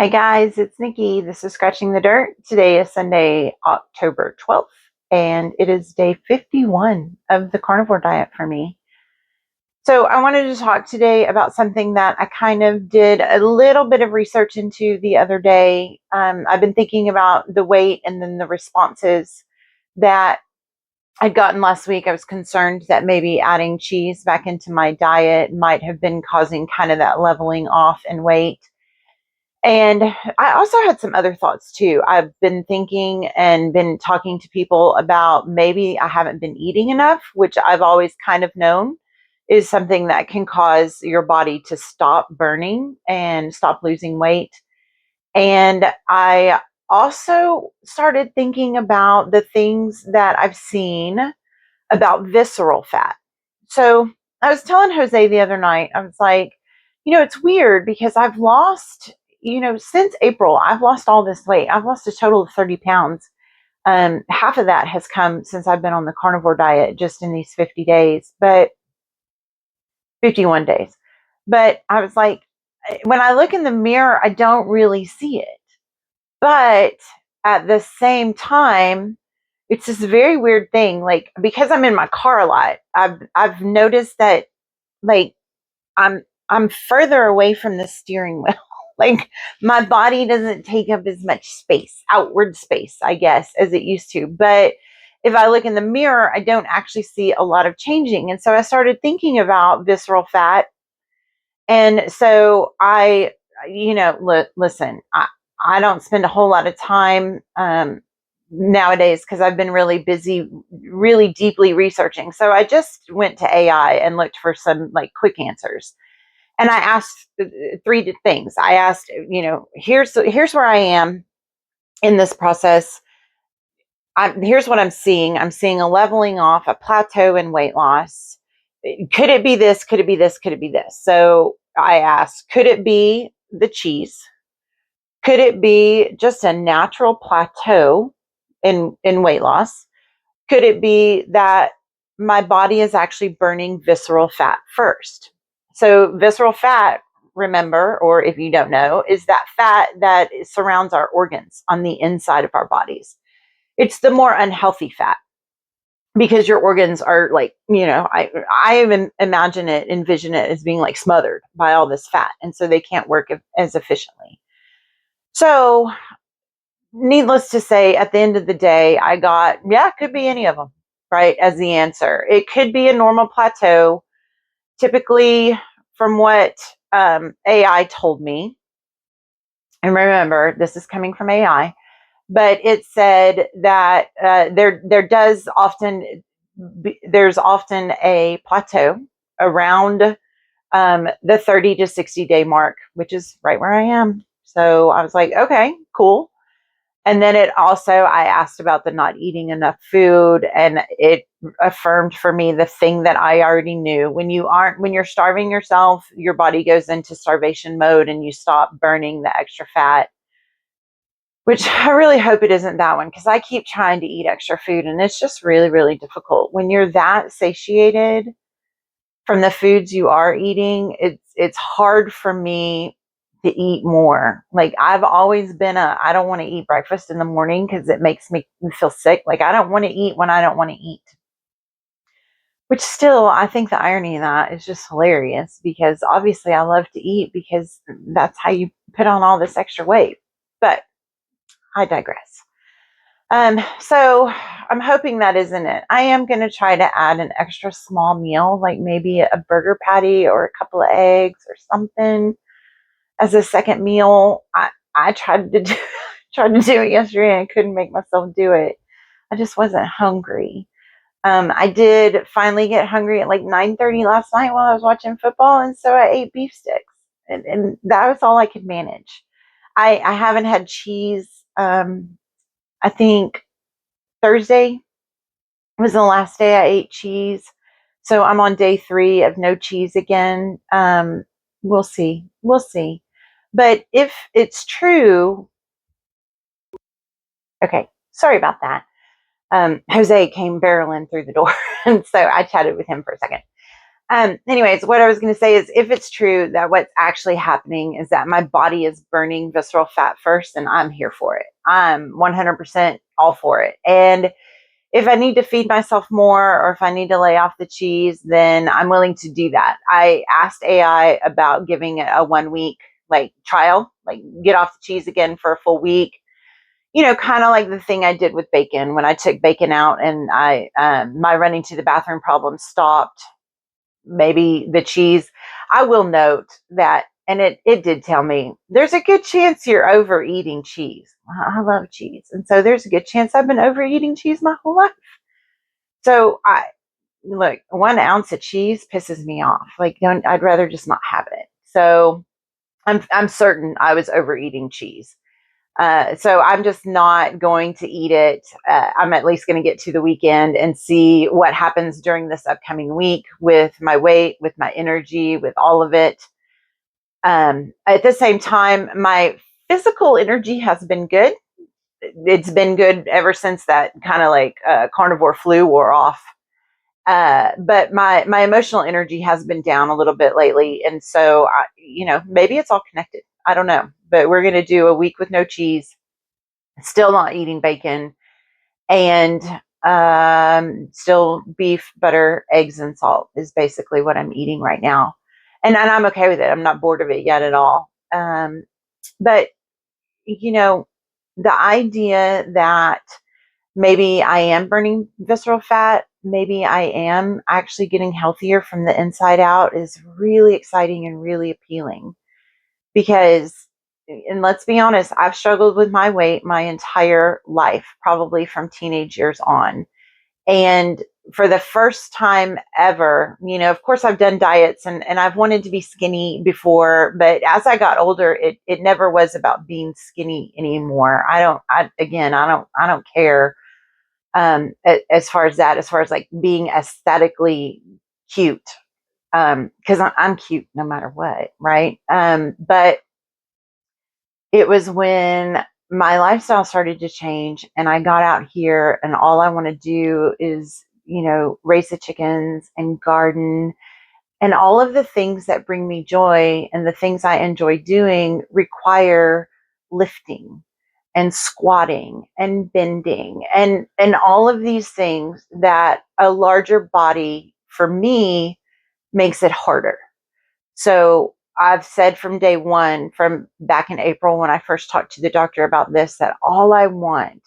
Hey guys, it's Nikki. This is Scratching the Dirt. Today is Sunday, October 12th, and it is day 51 of the carnivore diet for me. So, I wanted to talk today about something that I kind of did a little bit of research into the other day. I've been thinking about the weight and then the responses that I'd gotten last week. I was concerned that maybe adding cheese back into my diet might have been causing kind of that leveling off in weight. And I also had some other thoughts too. I've been thinking and been talking to people about maybe I haven't been eating enough, which I've always kind of known is something that can cause your body to stop burning and stop losing weight. And I also started thinking about the things that I've seen about visceral fat. So I was telling Jose the other night, I was like, it's weird because I've lost, since April, I've lost all this weight. I've lost a total of 30 pounds. Half of that has come since I've been on the carnivore diet just in these 50 days, but 51 days. But I was like, when I look in the mirror, I don't really see it. But at the same time, it's this very weird thing. Like, because I'm in my car a lot, I've noticed that like I'm further away from the steering wheel. Like my body doesn't take up as much space, outward space, I guess, as it used to. But if I look in the mirror, I don't actually see a lot of changing. And so I started thinking about visceral fat. And so listen, I don't spend a whole lot of time nowadays because I've been really busy, really deeply researching. So I just went to AI and looked for some like quick answers. And I asked three things. I asked, here's where I am in this process. Here's what I'm seeing. I'm seeing a leveling off, a plateau in weight loss. Could it be this? Could it be this? Could it be this? So I asked, could it be the cheese? Could it be just a natural plateau in weight loss? Could it be that my body is actually burning visceral fat first? So visceral fat, remember, or if you don't know, is that fat that surrounds our organs on the inside of our bodies. It's the more unhealthy fat because your organs are like, I even envision it as being like smothered by all this fat. And so they can't work as efficiently. So needless to say, at the end of the day, I got, it could be any of them, right, as the answer. It could be a normal plateau. Typically, from what AI told me, and remember, this is coming from AI, but it said that there's often a plateau around the 30 to 60 day mark, which is right where I am. So I was like, okay, cool. And then I asked about the not eating enough food, and it affirmed for me the thing that I already knew. When you're starving yourself, your body goes into starvation mode and you stop burning the extra fat, which I really hope it isn't that one because I keep trying to eat extra food and it's just really, really difficult. When you're that satiated from the foods you are eating, it's hard for me to eat more. Like I've always been I don't want to eat breakfast in the morning because it makes me feel sick. Like I don't want to eat when I don't want to eat. Which still, I think the irony of that is just hilarious because obviously I love to eat because that's how you put on all this extra weight. But I digress. So I'm hoping that isn't it. I am going to try to add an extra small meal, like maybe a burger patty or a couple of eggs or something as a second meal. I tried to do it yesterday and I couldn't make myself do it. I just wasn't hungry. I did finally get hungry at like 9:30 last night while I was watching football, and so I ate beef sticks, and that was all I could manage. I haven't had cheese. I think Thursday was the last day I ate cheese. So I'm on day 3 of no cheese again. We'll see. We'll see. But if it's true, okay, sorry about that. Jose came barreling through the door. And so I chatted with him for a second. Anyways, what I was going to say is if it's true that what's actually happening is that my body is burning visceral fat first, and I'm here for it. I'm 100% all for it. And if I need to feed myself more or if I need to lay off the cheese, then I'm willing to do that. I asked AI about giving it a 1 week like trial, like get off the cheese again for a full week. Kind of like the thing I did with bacon when I took bacon out and my running to the bathroom problem stopped. Maybe the cheese. I will note that, and it did tell me there's a good chance you're overeating cheese. I love cheese, and so there's a good chance I've been overeating cheese my whole life. So I look, 1 ounce of cheese pisses me off. Like, I'd rather just not have it. So I'm certain I was overeating cheese. So I'm just not going to eat it. I'm at least going to get to the weekend and see what happens during this upcoming week with my weight, with my energy, with all of it. At the same time, my physical energy has been good. It's been good ever since that kind of like carnivore flu wore off. But my emotional energy has been down a little bit lately. And so, maybe it's all connected. I don't know. But we're going to do a week with no cheese, still not eating bacon, and still beef, butter, eggs, and salt is basically what I'm eating right now. And I'm okay with it. I'm not bored of it yet at all. But, the idea that maybe I am burning visceral fat, maybe I am actually getting healthier from the inside out is really exciting and really appealing. Because, and let's be honest, I've struggled with my weight my entire life, probably from teenage years on. And for the first time ever, of course I've done diets and I've wanted to be skinny before, but as I got older, it never was about being skinny anymore. I don't care. As far as that, as far as like being aesthetically cute, because I'm cute no matter what, right? But it was when my lifestyle started to change and I got out here and all I want to do is, raise the chickens and garden and all of the things that bring me joy and the things I enjoy doing require lifting and squatting and bending and all of these things that a larger body for me makes it harder. So I've said from day one, from back in April when I first talked to the doctor about this, that all I want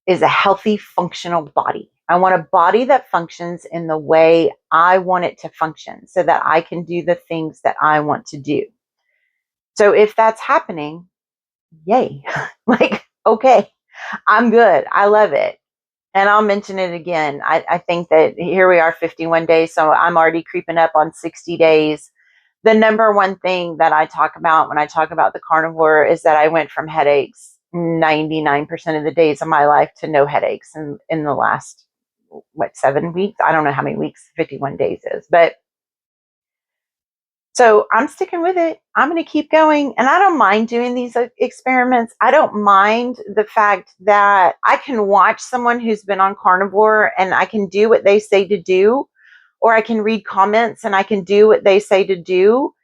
is a healthy, functional body. I want a body that functions in the way I want it to function so that I can do the things that I want to do. So if that's happening, yay. Like, okay, I'm good. I love it. And I'll mention it again. I think that here we are 51 days. So I'm already creeping up on 60 days. The number one thing that I talk about when I talk about the carnivore is that I went from headaches 99% of the days of my life to no headaches in the last, 7 weeks? I don't know how many weeks 51 days is, but so I'm sticking with it. I'm going to keep going. And I don't mind doing these experiments. I don't mind the fact that I can watch someone who's been on carnivore and I can do what they say to do, or I can read comments and I can do what they say to do.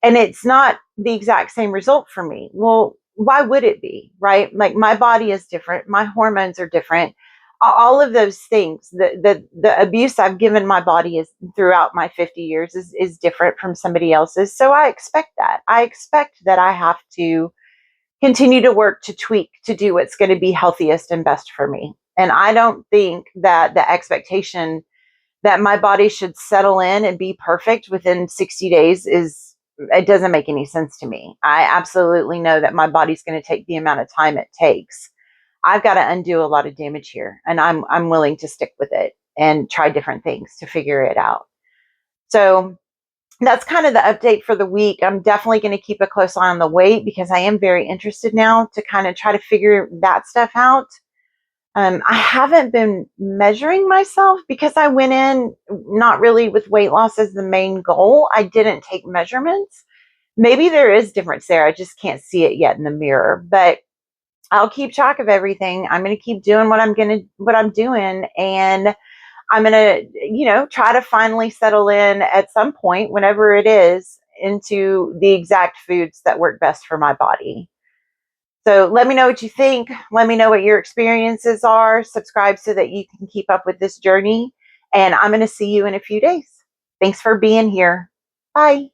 And it's not the exact same result for me. Well, why would it be, right? Like my body is different. My hormones are different. All of those things, the abuse I've given my body is throughout my 50 years is different from somebody else's. So I expect that. I expect that I have to continue to work to tweak to do what's going to be healthiest and best for me. And I don't think that the expectation that my body should settle in and be perfect within 60 days it doesn't make any sense to me. I absolutely know that my body's going to take the amount of time it takes. I've got to undo a lot of damage here, and I'm willing to stick with it and try different things to figure it out. So that's kind of the update for the week. I'm definitely going to keep a close eye on the weight because I am very interested now to kind of try to figure that stuff out. I haven't been measuring myself because I went in not really with weight loss as the main goal. I didn't take measurements. Maybe there is difference there. I just can't see it yet in the mirror, but I'll keep track of everything. I'm going to keep doing what I'm doing. And I'm going to, try to finally settle in at some point, whenever it is, into the exact foods that work best for my body. So let me know what you think. Let me know what your experiences are. Subscribe so that you can keep up with this journey. And I'm going to see you in a few days. Thanks for being here. Bye.